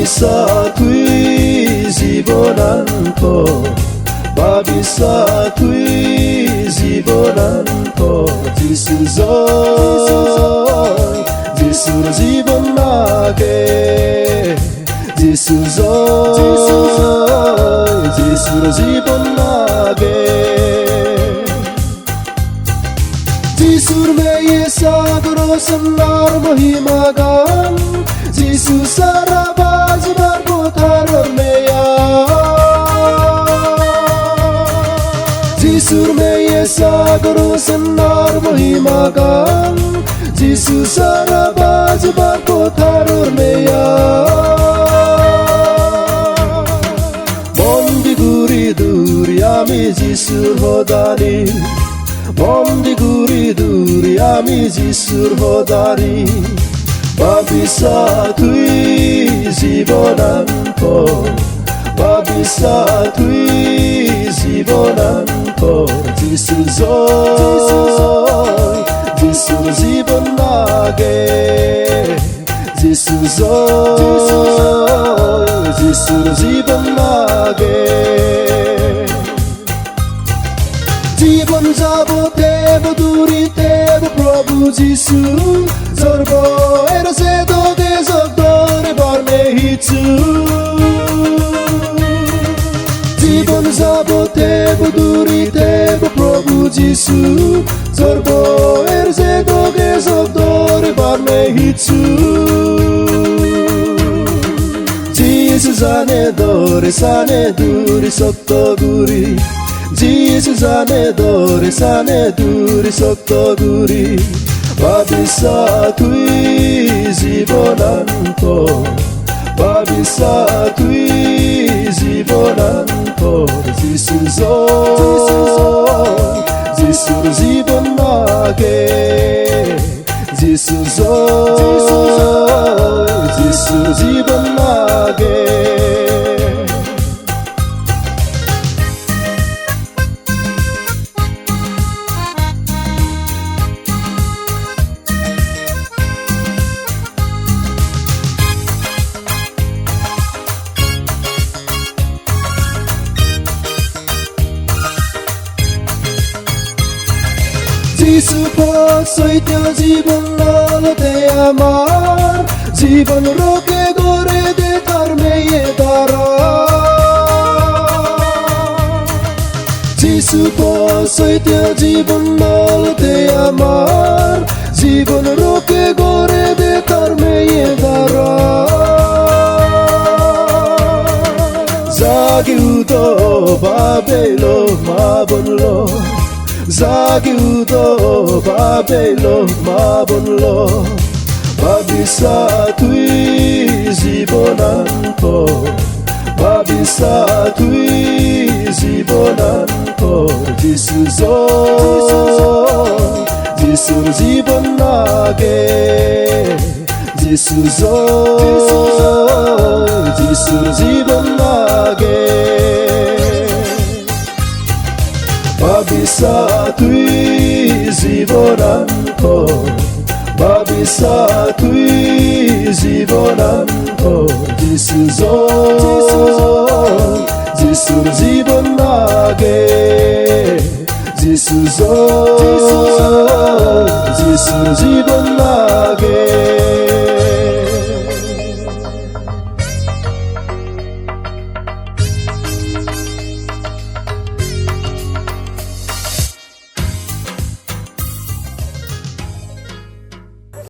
ভবিষ্যতুই জীৱনান্ত ভবিষ্যতুই জীৱনান্ত যিশু জয় যিশুৰ জীৱন লাগে যিশু জয় যিশুৰ জীৱন লাগে যিশুৰ মেয়ে সাগৰ সন্নাৰ মহিমা গান যিশু সারা বাজবার পথাৰৰ মেয়া যিশুৰ মেয়ে সাগৰ সন্নাৰ মহিমা গান যিশু সারা বাজবার পথাৰৰ মেয়া বন্দি ঘুরি দূরি আমি যিশুৰ সদানি বন্দি ঘুরি দূরি আমি যিশুৰ সদানি ভবিষ্যতুই জীৱনান্ত ভবিষ্যতুই জীৱনান্ত যিশু জয় যিশুৰ জীৱন লাগে যিশু জয় যিশুৰ জীৱন লাগে জীবন যাব দেব দূরি দেব প্রভু যিশু জর্ব এর সে দোগে জগদরে বর্ণে হিচু জীবন যাব দেব দূরি দেব প্রভু যিশু জর্ব এর সে দোগে জগদরে বর্ণে হিচু যিশু জানে দরে সানে দূরি সত্য গুরি যিশু জানে দরে সানে দূরি সত্য গুরি ভবিষ্যতুই জীৱনান্ত ভবিষ্যতুই জীৱনান্ত যিশু জয় যিশুৰ জীৱন লাগে যিশু জয় যিশুৰ জীৱন লাগে যিশু সৈতে জীবন ললতে আমার জীবন রোকে গড়ে দে তার মেয়ে দ্বারা যিশু সৈতে জীবন ললতে আমার জীবন রোকে গড়ে দে তার মেয়ে দ্বারা জাগিউ তো বাবেলো মা বললো জাগিউ তো বাবেলো মা বললো ভবিষ্যতুই জীৱনান্ত ভবিষ্যতুই জীৱনান্ত যিশু জয় যিশুৰ জীৱন লাগে যিশু জয় যিশুৰ জীৱন লাগে ভবিষ্যতুই জীৱনান্ত ভবিষ্যতুই জীৱনান্ত যিশু জয় যিশুৰ জীৱন লাগে যিশু জয় যিশুৰ জীৱন লাগে